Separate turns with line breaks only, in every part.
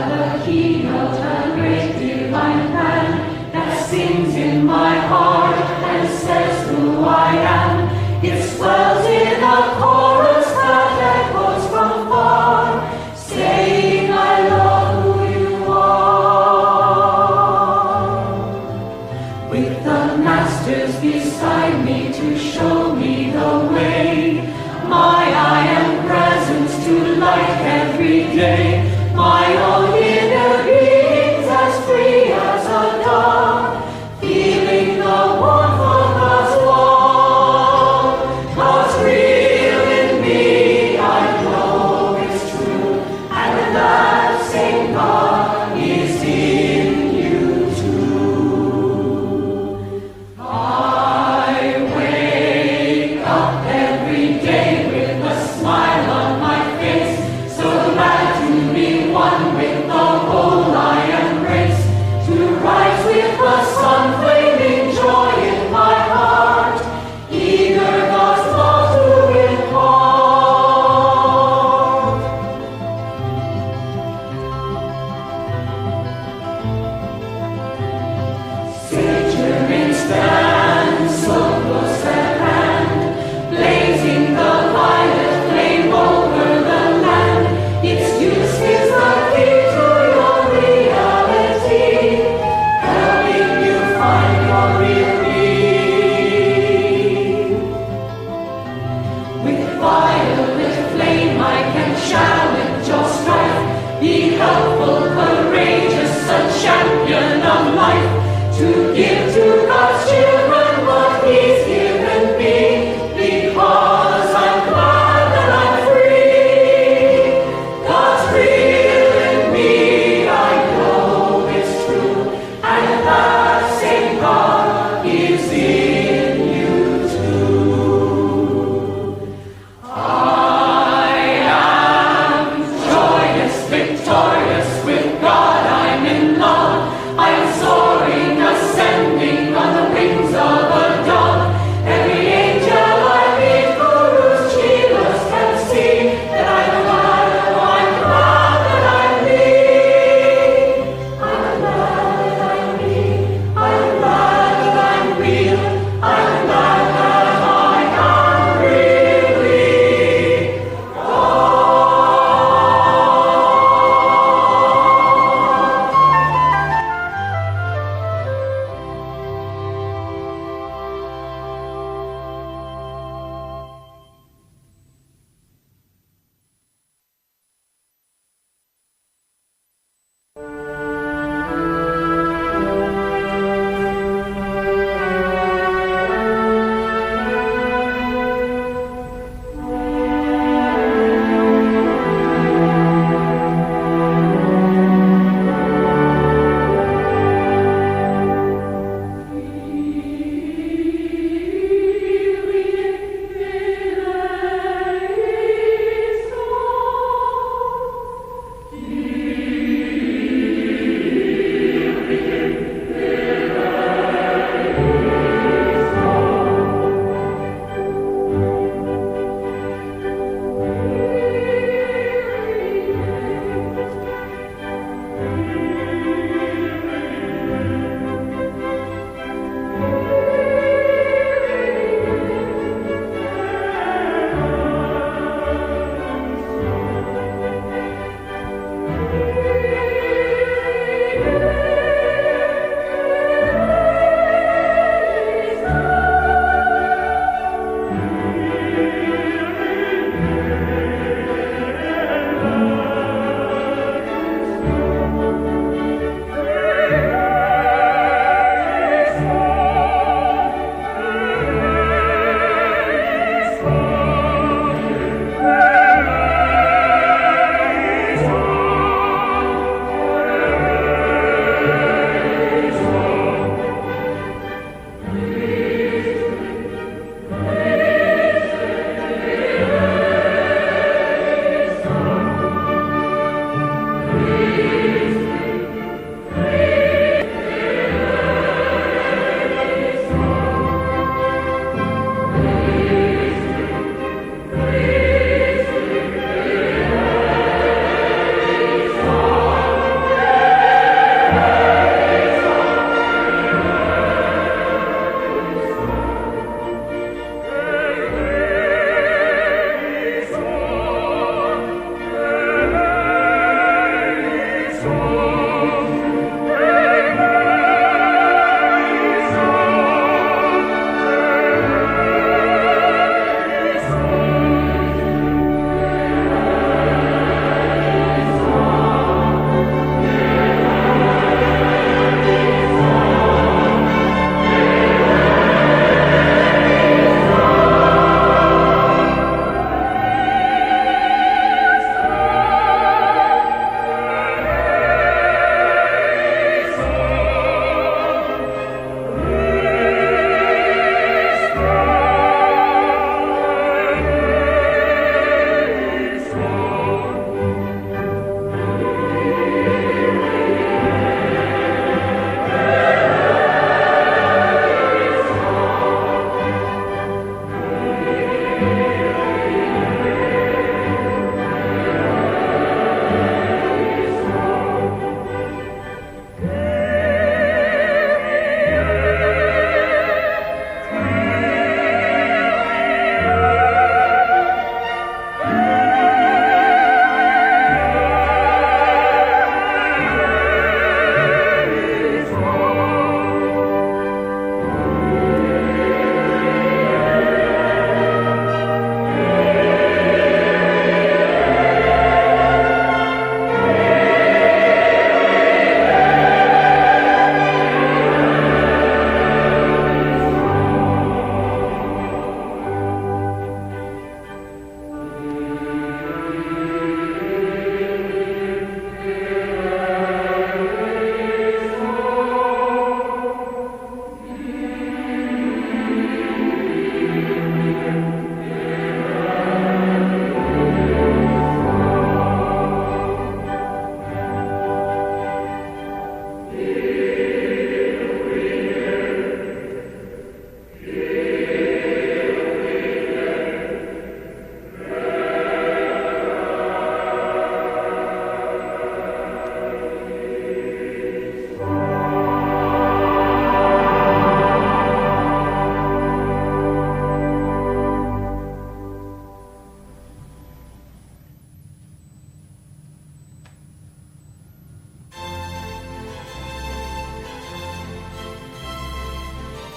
the keynote, a great divine plan that sings in my heart and says who I am. It swells in a chorus that echoes from far, saying I love who you are. With the masters beside me to show me the way, my I am presence to light every day. My own inner being's as free as a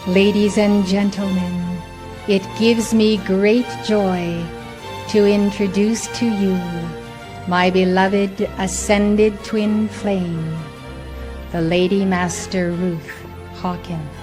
Ladies and gentlemen, it gives me great joy to introduce to you my beloved ascended twin flame, the Lady Master Ruth Hawkins.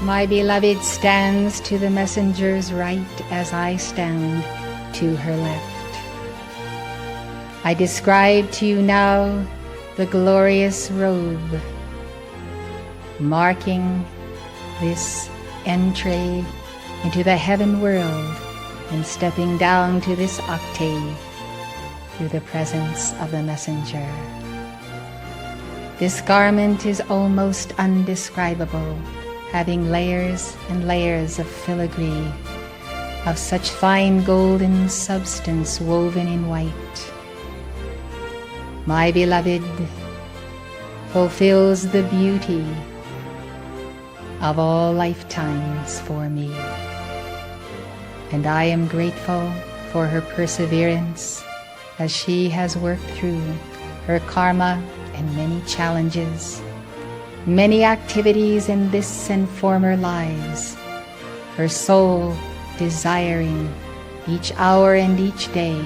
My beloved stands to the messenger's right as I stand to her left. I describe to you now the glorious robe marking this entry into the heaven world and stepping down to this octave through the presence of the messenger. This garment is almost undescribable, having layers and layers of filigree of such fine golden substance woven in white. My beloved fulfills the beauty of all lifetimes for me, and I am grateful for her perseverance as she has worked through her karma and many challenges, many activities in this and former lives, her soul desiring each hour and each day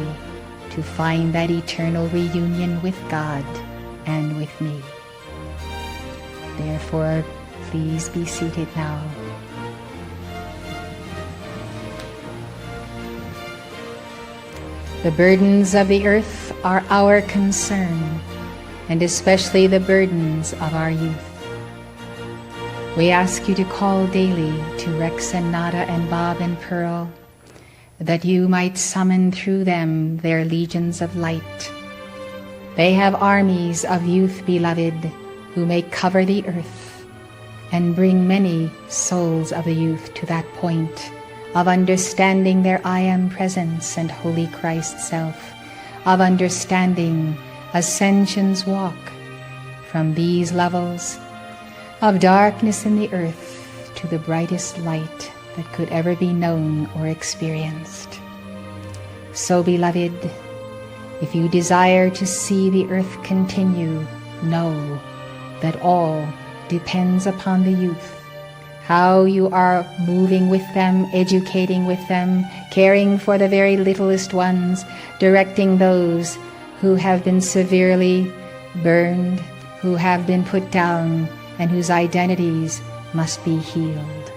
to find that eternal reunion with God and with me. Therefore, please be seated now. The burdens of the earth are our concern, and especially the burdens of our youth. We ask you to call daily to Rex and Nada and Bob and Pearl, that you might summon through them their legions of light. They have armies of youth, beloved, who may cover the earth and bring many souls of the youth to that point of understanding their I Am presence and Holy Christ self, of understanding Ascension's walk from these levels of darkness in the earth to the brightest light that could ever be known or experienced. So, beloved, if you desire to see the earth continue, know that all depends upon the youth, how you are moving with them, educating with them, caring for the very littlest ones, directing those who have been severely burned, who have been put down, and whose identities must be healed.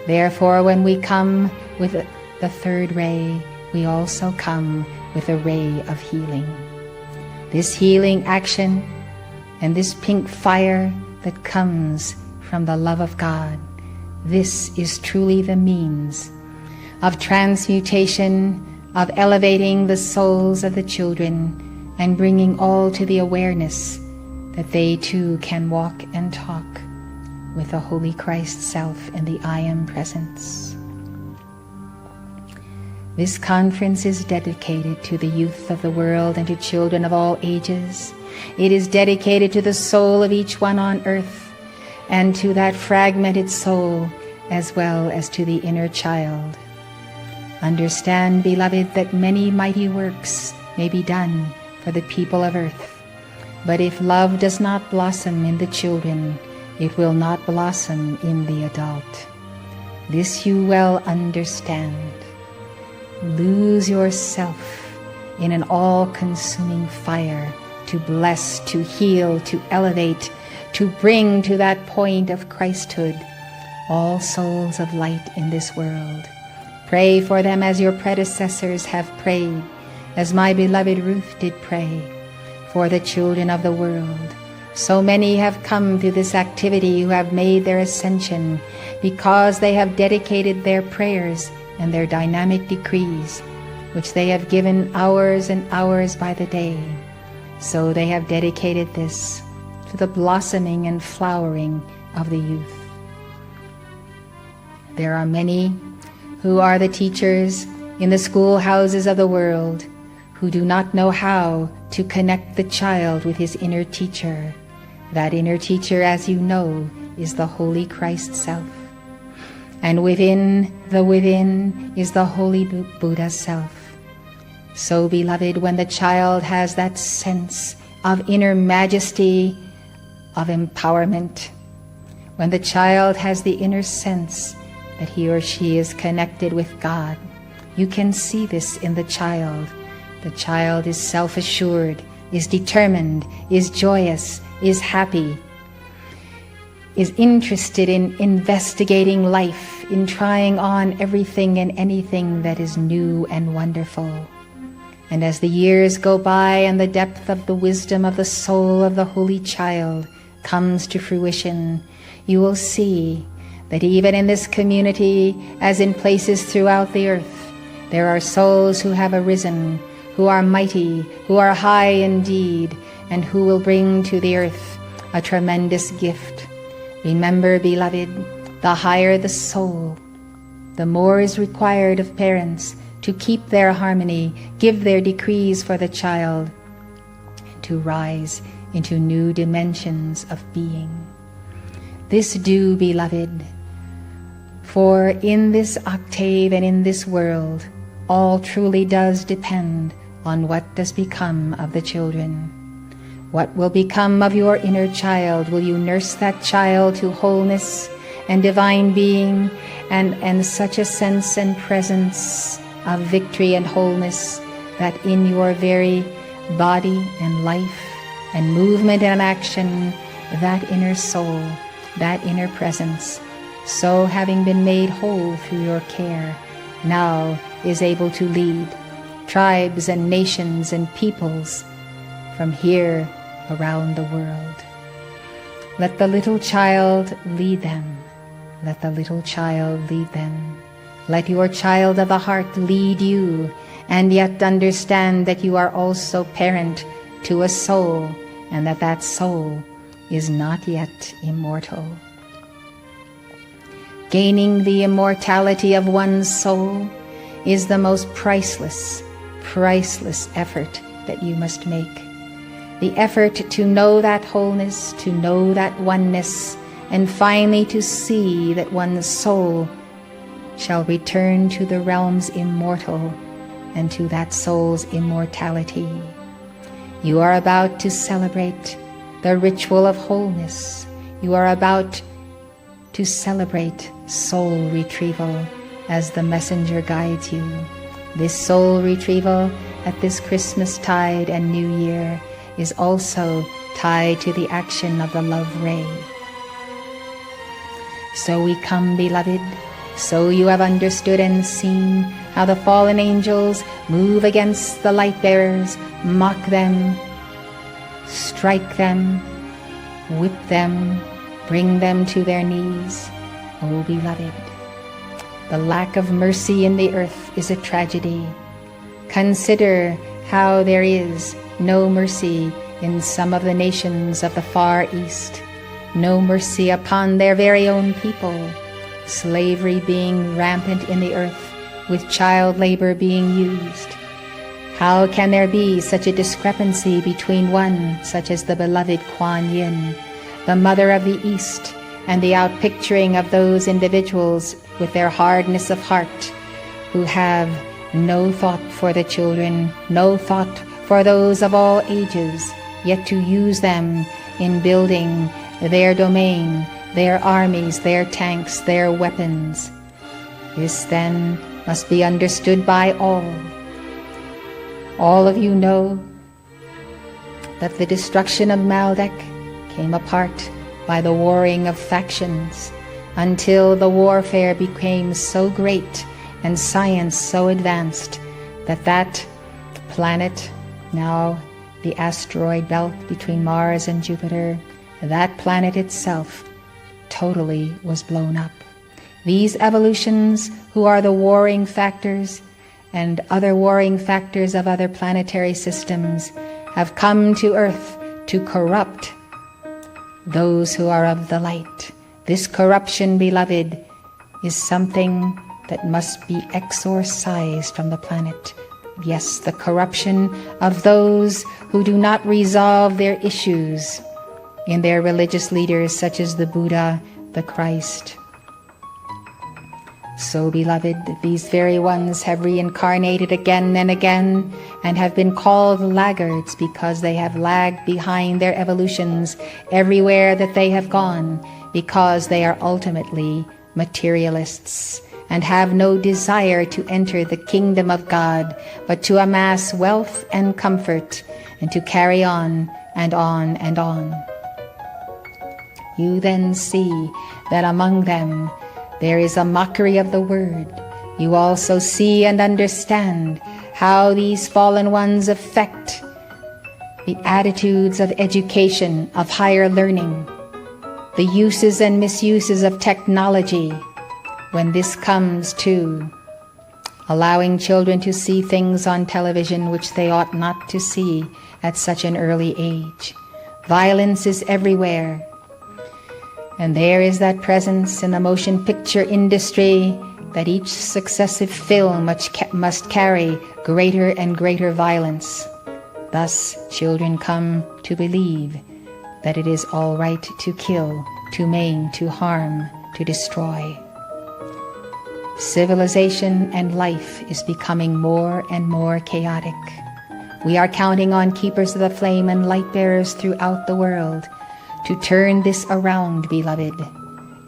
Therefore, when we come with the third ray, we also come with a ray of healing. This healing action and this pink fire that comes from the love of God, this is truly the means of transmutation, of elevating the souls of the children and bringing all to the awareness that they too can walk and talk with the Holy Christ self in the I Am presence. This conference is dedicated to the youth of the world and to children of all ages. It is dedicated to the soul of each one on earth and to that fragmented soul as well as to the inner child. Understand, beloved, that many mighty works may be done for the people of earth. But if love does not blossom in the children, it will not blossom in the adult. This you well understand. Lose yourself in an all-consuming fire to bless, to heal, to elevate, to bring to that point of Christhood all souls of light in this world. Pray for them as your predecessors have prayed, as my beloved Ruth did pray for the children of the world. So many have come to this activity who have made their ascension because they have dedicated their prayers and their dynamic decrees, which they have given hours and hours by the day, So they have dedicated this to the blossoming and flowering of the youth. There are many who are the teachers in the schoolhouses of the world who do not know how to connect the child with his inner teacher. That inner teacher, as you know, is the Holy Christ Self. And within the within is the Holy Buddha Self. So, beloved, when the child has that sense of inner majesty, of empowerment, when the child has the inner sense that he or she is connected with God, you can see this in the child. The child is self-assured, is determined, is joyous, is happy, is interested in investigating life, in trying on everything and anything that is new and wonderful. And as the years go by and the depth of the wisdom of the soul of the holy child comes to fruition, you will see that even in this community, as in places throughout the earth, there are souls who have arisen, who are mighty, who are high indeed, and who will bring to the earth a tremendous gift. Remember, beloved, the higher the soul, the more is required of parents to keep their harmony, give their decrees for the child, and to rise into new dimensions of being. This do, beloved, for in this octave and in this world, all truly does depend on what does become of the children. What will become of your inner child? Will you nurse that child to wholeness and divine being and such a sense and presence of victory and wholeness that in your very body and life and movement and action, that inner soul, that inner presence, so having been made whole through your care, now is able to lead tribes and nations and peoples from here around the world. Let the little child lead them. Let the little child lead them. Let your child of the heart lead you, and yet understand that you are also parent to a soul, and that that soul is not yet immortal. Gaining the immortality of one's soul is the most priceless effort that you must make. The effort to know that wholeness, to know that oneness, and finally to see that one's soul shall return to the realms immortal and to that soul's immortality. You are about to celebrate the ritual of wholeness. You are about to celebrate soul retrieval as the messenger guides you. This soul retrieval at this Christmas tide and New Year is also tied to the action of the love ray. So we come, beloved, so you have understood and seen how the fallen angels move against the light bearers, mock them, strike them, whip them, bring them to their knees. Oh, beloved, the lack of mercy in the earth is a tragedy. Consider how there is no mercy in some of the nations of the Far East, no mercy upon their very own people, slavery being rampant in the earth, with child labor being used. How can there be such a discrepancy between one such as the beloved Kuan Yin, the Mother of the East, and the outpicturing of those individuals with their hardness of heart, who have no thought for the children, no thought for those of all ages, yet to use them in building their domain, their armies, their tanks, their weapons. This then must be understood by all. All of you know that the destruction of Maldek came apart by the warring of factions until the warfare became so great and science so advanced that that planet, now the asteroid belt between Mars and Jupiter, that planet itself totally was blown up. These evolutions, who are the warring factors and other warring factors of other planetary systems, have come to earth to corrupt those who are of the light. This corruption, beloved, is something that must be exorcised from the planet. Yes, the corruption of those who do not resolve their issues in their religious leaders, such as the Buddha, the Christ. So, beloved, these very ones have reincarnated again and again and have been called laggards because they have lagged behind their evolutions everywhere that they have gone, because they are ultimately materialists and have no desire to enter the kingdom of God, but to amass wealth and comfort and to carry on and on and on. You then see that among them there is a mockery of the word. You also see and understand how these fallen ones affect the attitudes of education, of higher learning, the uses and misuses of technology, when this comes to allowing children to see things on television which they ought not to see at such an early age. Violence is everywhere. And there is that presence in the motion picture industry that each successive film must carry greater and greater violence. Thus, children come to believe that it is all right to kill, to maim, to harm, to destroy. Civilization and life is becoming more and more chaotic. We are counting on keepers of the flame and light bearers throughout the world to turn this around, beloved.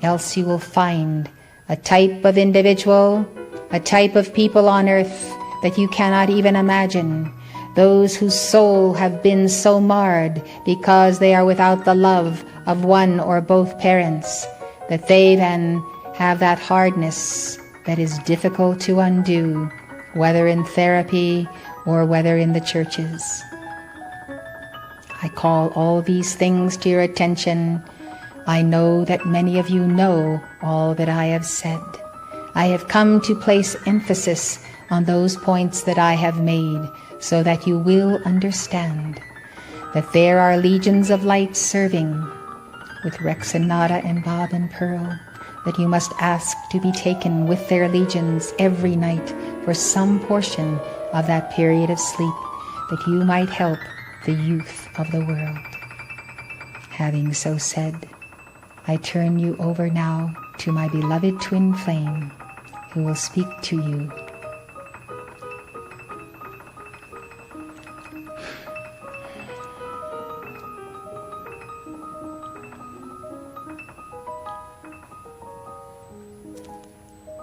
Else you will find a type of individual, a type of people on earth that you cannot even imagine. Those whose soul have been so marred because they are without the love of one or both parents, that they then have that hardness that is difficult to undo, whether in therapy or whether in the churches. I call all these things to your attention. I know that many of you know all that I have said. I have come to place emphasis on those points that I have made, so that you will understand that there are legions of light serving with Rex and Nada and Bob and Pearl, that you must ask to be taken with their legions every night for some portion of that period of sleep, that you might help the youth of the world. Having so said, I turn you over now to my beloved twin flame, who will speak to you.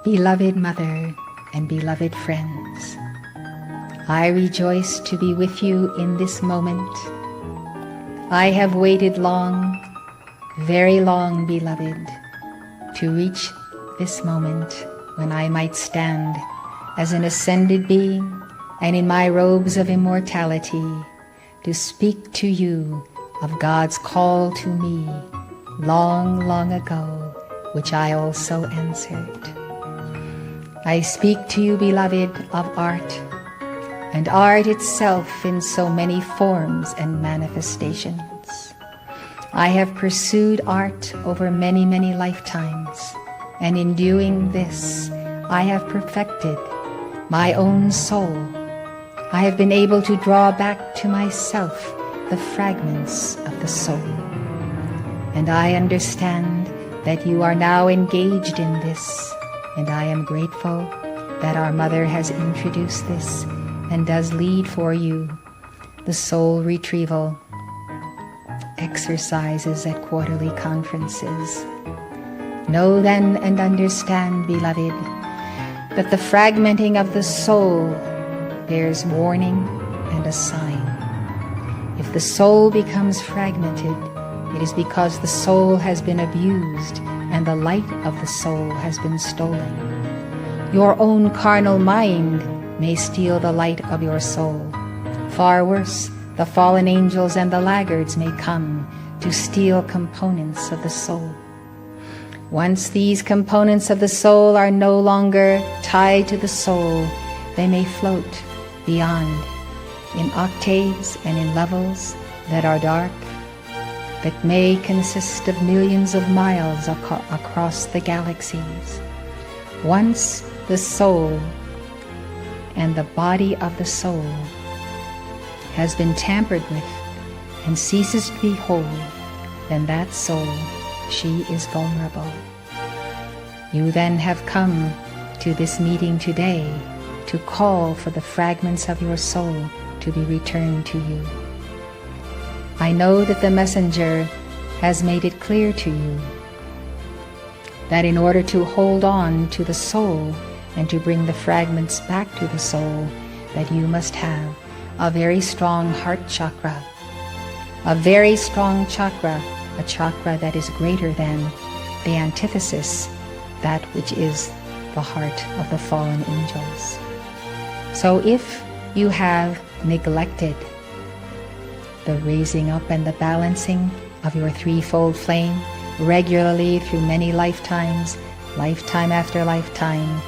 Beloved Mother and beloved friends, I rejoice to be with you in this moment. I have waited long, very long, beloved, to reach this moment when I might stand as an ascended being and in my robes of immortality to speak to you of God's call to me long, long ago, which I also answered. I speak to you, beloved, of art, and art itself in so many forms and manifestations. I have pursued art over many, many lifetimes, and in doing this, I have perfected my own soul. I have been able to draw back to myself the fragments of the soul. And I understand that you are now engaged in this, and I am grateful that our Mother has introduced this and does lead for you the soul retrieval exercises at quarterly conferences. Know then and understand, beloved, that the fragmenting of the soul bears warning and a sign. If the soul becomes fragmented, it is because the soul has been abused and the light of the soul has been stolen. Your own carnal mind may steal the light of your soul. Far worse, the fallen angels and the laggards may come to steal components of the soul. Once these components of the soul are no longer tied to the soul, they may float beyond in octaves and in levels that are dark, that may consist of millions of miles across the galaxies. Once the soul and the body of the soul has been tampered with and ceases to be whole, then that soul, she is vulnerable. You then have come to this meeting today to call for the fragments of your soul to be returned to you. I know that the messenger has made it clear to you that in order to hold on to the soul and to bring the fragments back to the soul, that you must have a very strong heart chakra, a very strong chakra, a chakra that is greater than the antithesis, that which is the heart of the fallen angels. So if you have neglected the raising up and the balancing of your threefold flame regularly through many lifetimes, lifetime after lifetime,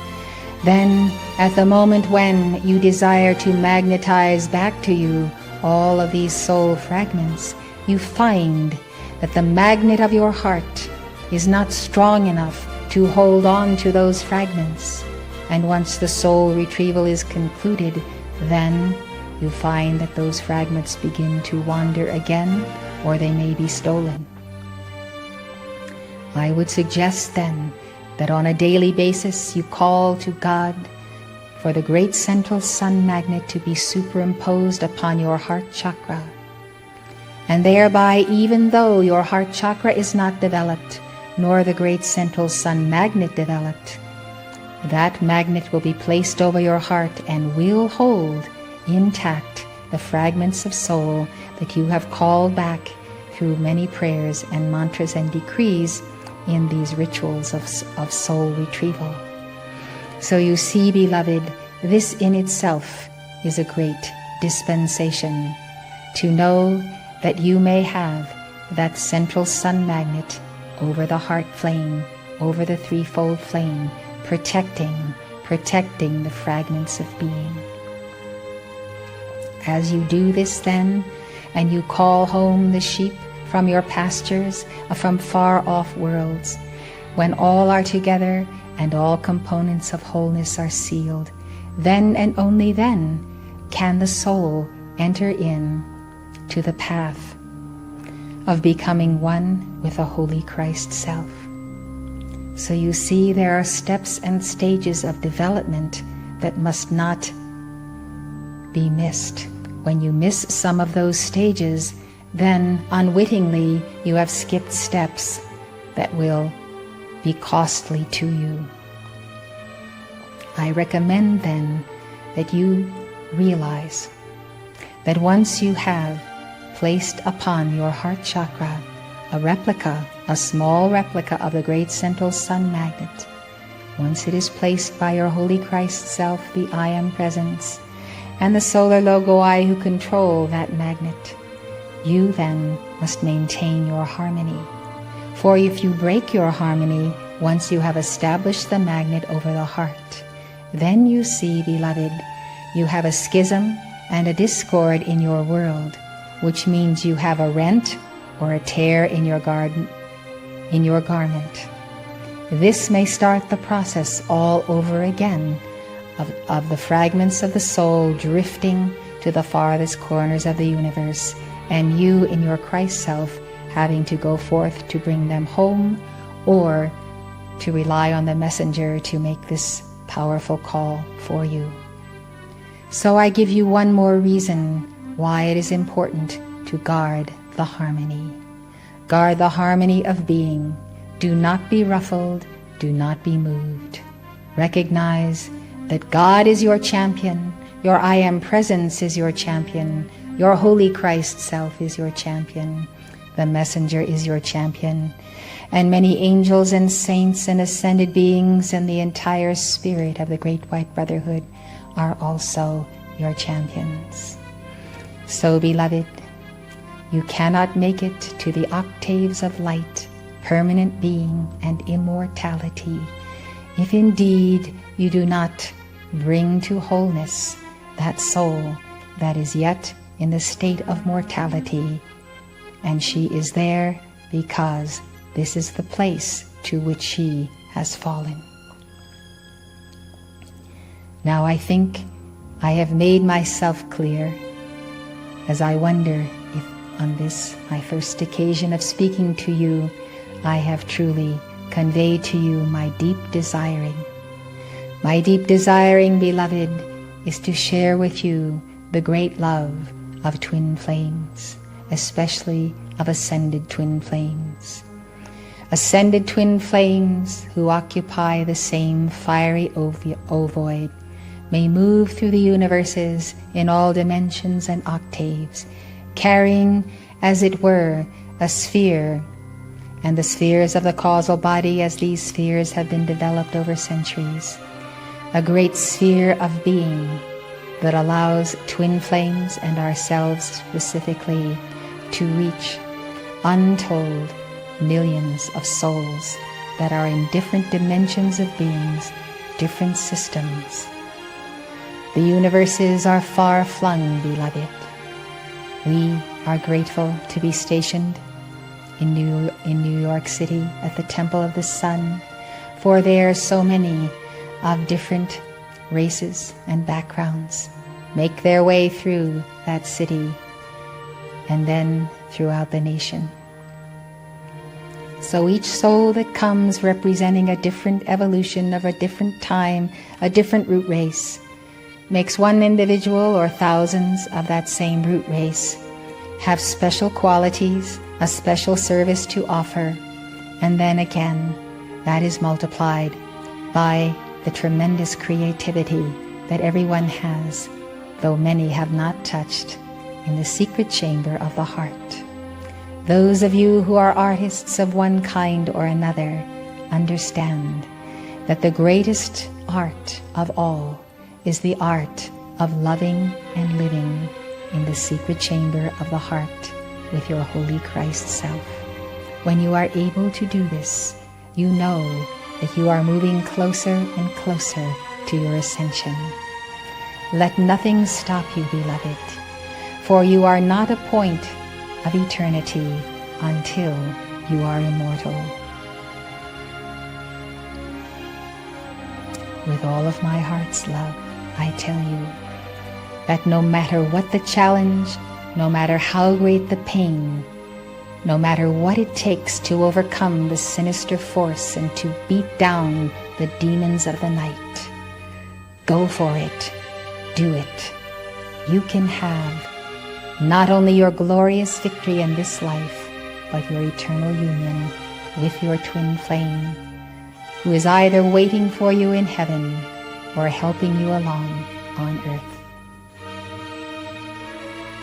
then at the moment when you desire to magnetize back to you all of these soul fragments, you find that the magnet of your heart is not strong enough to hold on to those fragments. And once the soul retrieval is concluded, then you find that those fragments begin to wander again, or they may be stolen. I would suggest then that on a daily basis you call to God for the great central sun magnet to be superimposed upon your heart chakra. And thereby, even though your heart chakra is not developed, nor the great central sun magnet developed, that magnet will be placed over your heart and will hold intact the fragments of soul that you have called back through many prayers and mantras and decrees in these rituals of soul retrieval. So you see, beloved, this in itself is a great dispensation, to know that you may have that central sun magnet over the heart flame, over the threefold flame, protecting the fragments of being. As you do this then, and you call home the sheep from your pastures, from far off worlds, when all are together and all components of wholeness are sealed, then and only then can the soul enter in to the path of becoming one with the Holy Christ Self. So you see, there are steps and stages of development that must not be missed. When you miss some of those stages, then unwittingly you have skipped steps that will be costly to you. I recommend then that you realize that once you have placed upon your heart chakra a replica, a small replica of the great central sun magnet, once it is placed by your Holy Christ Self, the I Am Presence, and the solar logoi who control that magnet, you then must maintain your harmony. For if you break your harmony once you have established the magnet over the heart, then you see, beloved, you have a schism and a discord in your world, which means you have a rent or a tear in your garment. This may start the process all over again of the fragments of the soul drifting to the farthest corners of the universe, and you in your Christ self having to go forth to bring them home, or to rely on the messenger to make this powerful call for you. So I give you one more reason why it is important to guard the harmony. Guard the harmony of being. Do not be ruffled, do not be moved. Recognize that God is your champion, your I Am Presence is your champion, your Holy Christ Self is your champion, the messenger is your champion, and many angels and saints and ascended beings and the entire spirit of the Great White Brotherhood are also your champions. So, beloved, you cannot make it to the octaves of light, permanent being, and immortality if indeed you do not bring to wholeness that soul that is yet in the state of mortality, and she is there because this is the place to which she has fallen. Now I think I have made myself clear, as I wonder if on this my first occasion of speaking to you, I have truly conveyed to you my deep desiring. My deep desiring, beloved, is to share with you the great love of twin flames, especially of ascended twin flames. Ascended twin flames who occupy the same fiery ovoid may move through the universes in all dimensions and octaves, carrying, as it were, a sphere, and the spheres of the causal body as these spheres have been developed over centuries, a great sphere of being that allows twin flames and ourselves specifically to reach untold millions of souls that are in different dimensions of beings, different systems. The universes are far flung, beloved. We are grateful to be stationed in New York City at the Temple of the Sun, for there are so many of different races and backgrounds make their way through that city and then throughout the nation. So each soul that comes representing a different evolution of a different time, a different root race, makes one individual or thousands of that same root race have special qualities, a special service to offer, and then again, that is multiplied by the tremendous creativity that everyone has, though many have not touched, in the secret chamber of the heart. Those of you who are artists of one kind or another understand that the greatest art of all is the art of loving and living in the secret chamber of the heart with your holy Christ self. When you are able to do this, you know that you are moving closer and closer to your ascension. Let nothing stop you, beloved, for you are not a point of eternity until you are immortal. With all of my heart's love, I tell you that no matter what the challenge, no matter how great the pain, no matter what it takes to overcome the sinister force and to beat down the demons of the night, go for it, do it. You can have not only your glorious victory in this life, but your eternal union with your twin flame, who is either waiting for you in heaven or helping you along on earth.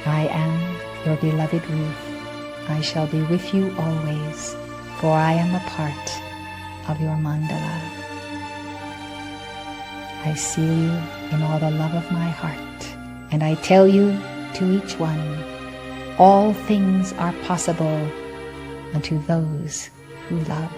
I am your beloved Ruth. I shall be with you always, for I am a part of your mandala. I seal you in all the love of my heart, and I tell you to each one, all things are possible unto those who love.